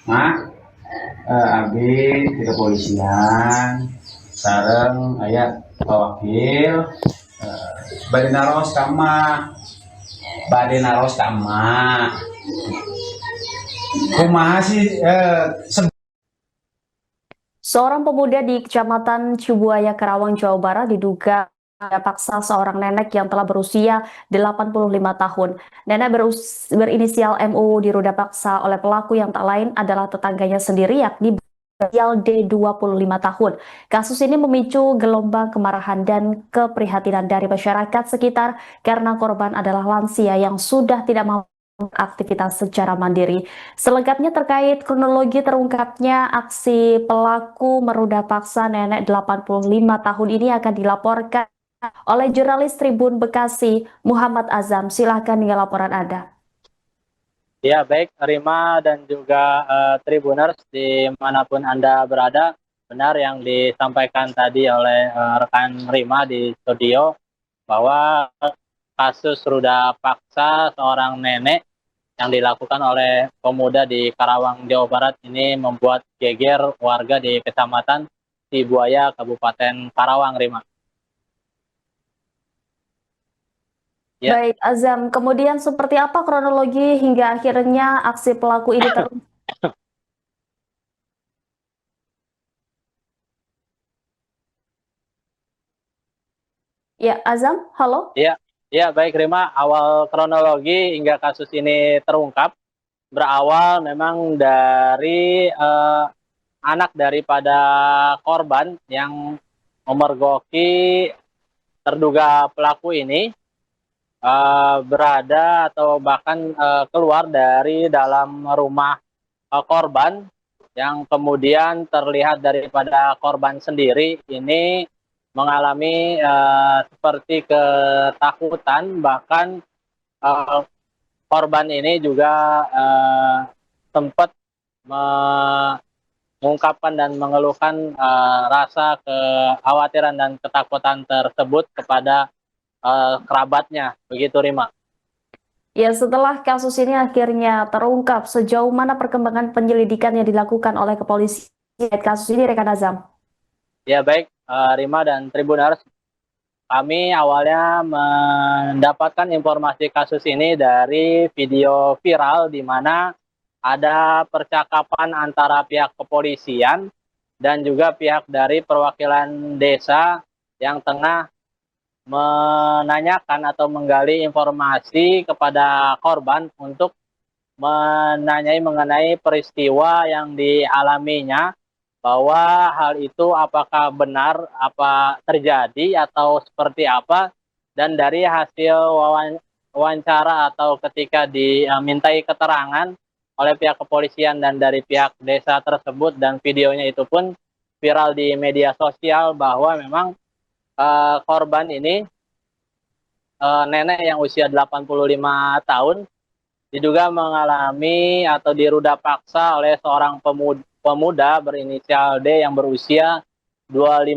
Mak, abdi di kepolisian sareng aya wakil bade naros kama bade naros kama kumaha sih Seorang pemuda di Kecamatan Cibuaya, Karawang, Jawa Barat diduga paksa seorang nenek yang telah berusia 85 tahun. Nenek berinisial MU diruda paksa oleh pelaku yang tak lain adalah tetangganya sendiri yakni berinisial D 25 tahun. Kasus ini memicu gelombang kemarahan dan keprihatinan dari masyarakat sekitar karena korban adalah lansia yang sudah tidak mampu aktivitas secara mandiri. Selengkapnya terkait kronologi terungkapnya aksi pelaku meruda paksa nenek 85 tahun ini akan dilaporkan oleh jurnalis Tribun Bekasi, Muhammad Azam. Silahkan dengan laporan Anda. Ya, baik Rima dan juga Tribuners dimanapun Anda berada, benar yang disampaikan tadi oleh rekan Rima di studio bahwa kasus ruda paksa seorang nenek yang dilakukan oleh pemuda di Karawang, Jawa Barat ini membuat geger warga di Kecamatan Cibuaya, Kabupaten Karawang, Rima. Ya, Baik, Azam. Kemudian seperti apa kronologi hingga akhirnya aksi pelaku ini terungkap? Ya, Azam, halo? ya, ya, baik Rima. Awal kronologi hingga kasus ini terungkap berawal memang dari anak daripada korban yang memergoki terduga pelaku ini berada atau bahkan keluar dari dalam rumah korban yang kemudian terlihat daripada korban sendiri ini mengalami seperti ketakutan, bahkan eh, korban ini juga sempat mengungkapkan dan mengeluhkan rasa kekhawatiran dan ketakutan tersebut kepada kerabatnya, begitu Rima. Ya, setelah kasus ini akhirnya terungkap, sejauh mana perkembangan penyelidikan yang dilakukan oleh kepolisian terkait kasus ini, Rekan Azam? Ya baik Rima dan Tribuners, kami awalnya mendapatkan informasi kasus ini dari video viral di mana ada percakapan antara pihak kepolisian dan juga pihak dari perwakilan desa yang tengah menanyakan atau menggali informasi kepada korban untuk menanyai mengenai peristiwa yang dialaminya, bahwa hal itu apakah benar apa terjadi atau seperti apa, dan dari hasil wawancara atau ketika dimintai keterangan oleh pihak kepolisian dan dari pihak desa tersebut, dan videonya itu pun viral di media sosial, bahwa memang korban ini nenek yang usia 85 tahun diduga mengalami atau diruda paksa oleh seorang pemuda berinisial D yang berusia 25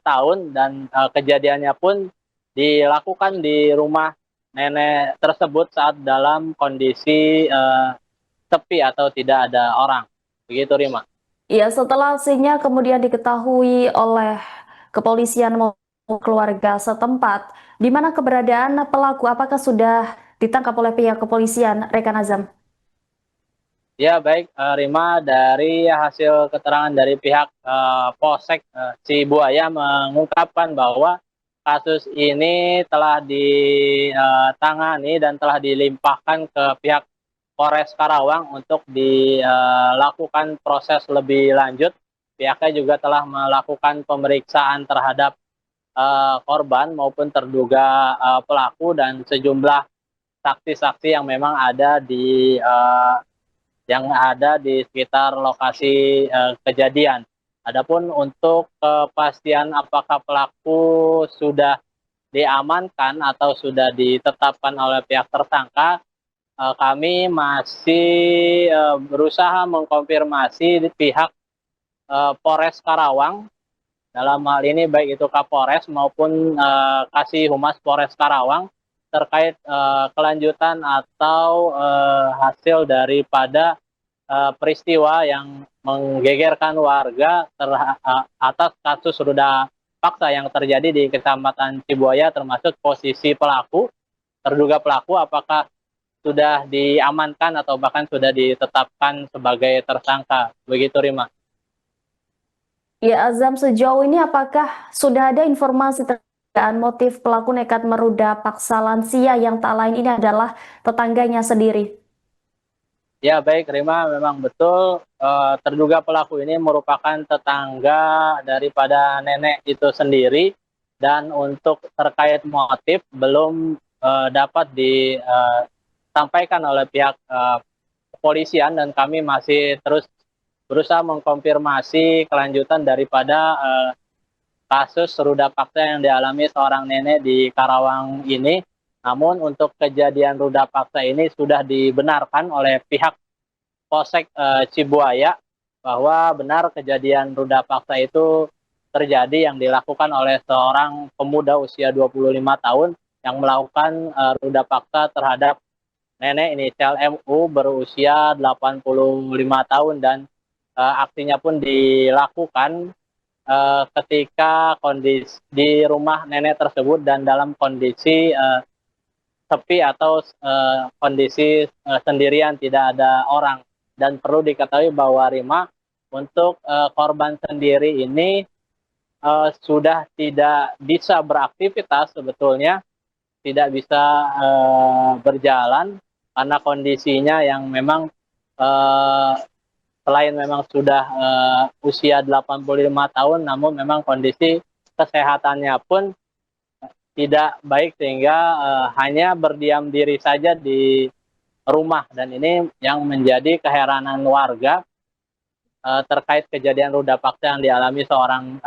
tahun, dan kejadiannya pun dilakukan di rumah nenek tersebut saat dalam kondisi sepi atau tidak ada orang. Begitu Rima. Ya, setelah aksinya kemudian diketahui oleh kepolisian maupun keluarga setempat, di mana keberadaan pelaku apakah sudah ditangkap oleh pihak kepolisian, Rekan Azam? Ya baik Rima, dari hasil keterangan dari pihak Polsek Cibuaya mengungkapkan bahwa kasus ini telah ditangani dan telah dilimpahkan ke pihak Polres Karawang untuk dilakukan proses lebih lanjut. Pihaknya juga telah melakukan pemeriksaan terhadap korban maupun terduga pelaku dan sejumlah saksi-saksi yang memang ada di sekitar lokasi kejadian. Adapun untuk kepastian apakah pelaku sudah diamankan atau sudah ditetapkan oleh pihak tersangka, kami masih berusaha mengkonfirmasi di pihak Polres Karawang, dalam hal ini baik itu Kapolres maupun Kasih Humas Polres Karawang, terkait kelanjutan atau hasil daripada peristiwa yang menggegerkan warga atas kasus ruda paksa yang terjadi di Kecamatan Cibuaya, termasuk posisi pelaku, terduga pelaku, apakah sudah diamankan atau bahkan sudah ditetapkan sebagai tersangka. Begitu, Rima. Ya, Azam, sejauh ini apakah sudah ada informasi terkait motif pelaku nekat meruda paksa lansia yang tak lain ini adalah tetangganya sendiri? Ya, baik, Rima, memang betul terduga pelaku ini merupakan tetangga daripada nenek itu sendiri, dan untuk terkait motif belum dapat disampaikan oleh pihak kepolisian, dan kami masih terus berusaha mengkonfirmasi kelanjutan daripada kasus ruda paksa yang dialami seorang nenek di Karawang ini. Namun untuk kejadian ruda paksa ini sudah dibenarkan oleh pihak Polsek Cibuaya bahwa benar kejadian ruda paksa itu terjadi yang dilakukan oleh seorang pemuda usia 25 tahun yang melakukan ruda paksa terhadap nenek inisial MU berusia 85 tahun, dan aksinya pun dilakukan ketika kondisi di rumah nenek tersebut dan dalam kondisi sepi atau kondisi sendirian, tidak ada orang. Dan perlu diketahui bahwa Rima, untuk korban sendiri ini sudah tidak bisa beraktivitas sebetulnya, tidak bisa berjalan karena kondisinya yang memang selain memang sudah usia 85 tahun, namun memang kondisi kesehatannya pun tidak baik, sehingga hanya berdiam diri saja di rumah. Dan ini yang menjadi keheranan warga terkait kejadian ruda paksa yang dialami seorang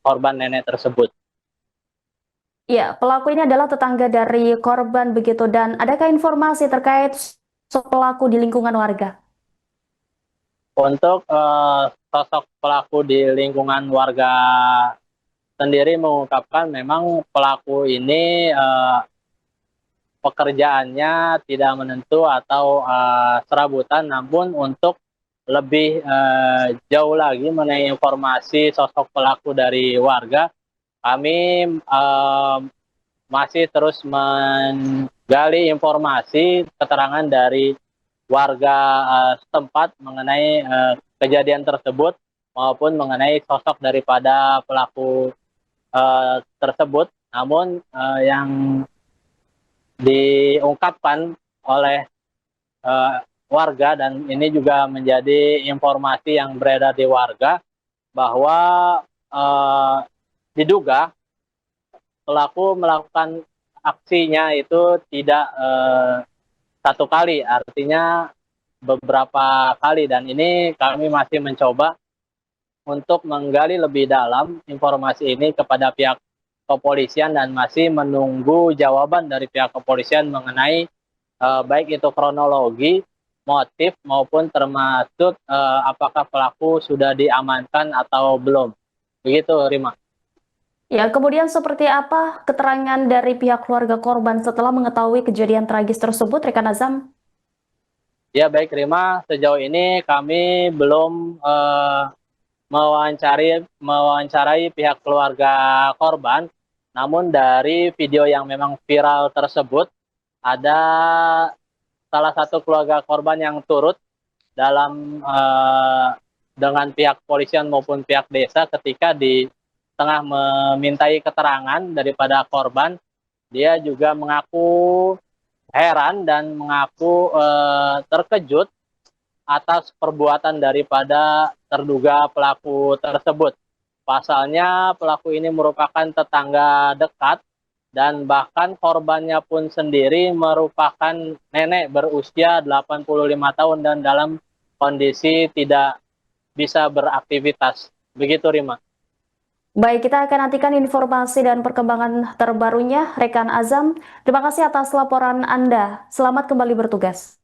korban nenek tersebut. Ya, pelaku ini adalah tetangga dari korban begitu, dan adakah informasi terkait pelaku di lingkungan warga? Untuk sosok pelaku di lingkungan warga sendiri mengungkapkan memang pelaku ini pekerjaannya tidak menentu atau serabutan, namun untuk lebih jauh lagi mengenai informasi sosok pelaku dari warga, kami masih terus menggali informasi keterangan dari warga setempat mengenai kejadian tersebut maupun mengenai sosok daripada pelaku tersebut. Namun yang diungkapkan oleh warga, dan ini juga menjadi informasi yang beredar di warga, bahwa diduga pelaku melakukan aksinya itu tidak satu kali, artinya beberapa kali, dan ini kami masih mencoba untuk menggali lebih dalam informasi ini kepada pihak kepolisian, dan masih menunggu jawaban dari pihak kepolisian mengenai baik itu kronologi, motif, maupun termasuk apakah pelaku sudah diamankan atau belum. Begitu, Rima. Ya, kemudian seperti apa keterangan dari pihak keluarga korban setelah mengetahui kejadian tragis tersebut, rekan Azam? Ya, baik, Rima. Sejauh ini kami belum mewawancarai pihak keluarga korban. Namun dari video yang memang viral tersebut, ada salah satu keluarga korban yang turut dalam dengan pihak polisian maupun pihak desa ketika di tengah memintai keterangan daripada korban. Dia juga mengaku heran dan mengaku terkejut atas perbuatan daripada terduga pelaku tersebut. Pasalnya pelaku ini merupakan tetangga dekat, dan bahkan korbannya pun sendiri merupakan nenek berusia 85 tahun dan dalam kondisi tidak bisa beraktivitas. Begitu, Rima. Baik, kita akan nantikan informasi dan perkembangan terbarunya, rekan Azam. Terima kasih atas laporan Anda. Selamat kembali bertugas.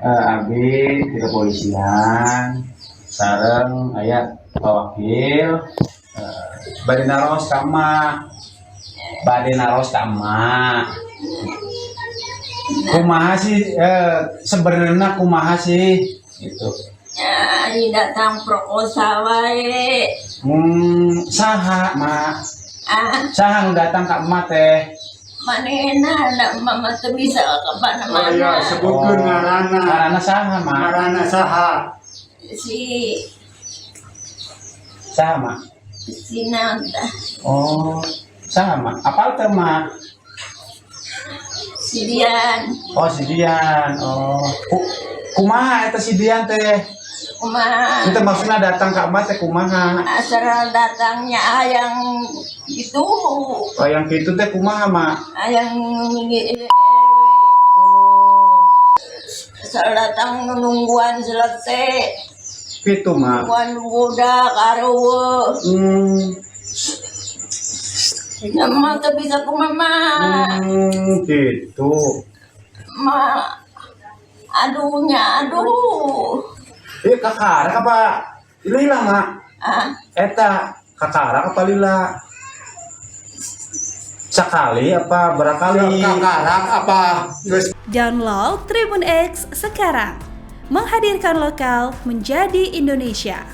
Abdi di kepolisian sareng aya wakil bade naros kama Kumaha sih sebenarnya kumaha sih itu. Ya, ini datang proposal wae. Saha mak Ah, saha nu datang ka emak teh. manena anak mama tuh bisa ke Oh iya, mana-mana. sebutkeun ngaranna. Karena saha mak Ngaranna saha? saha mak. Si Nanda, Oh saha mak apal teh mak. si Dian, Oh si Dian. Oh kumaha eta si Dian teh. kumaha Itu maksudnya datang ke emak teh kumaha. asal datangnya ayang itu, Oh yang gitu teh kumaha mak. ayang asal datang nungguan selesai, Gitu mak. nungguan budak aruwe. Nama tuh bisa ke mama, Gitu. ma, aduhnya aduh, Kakara apa lila mak. ah. Eta kakara apa lila. Sekali apa berakali. Kakarak apa? Geus Download Tribun X sekarang. Menghadirkan lokal menjadi Indonesia.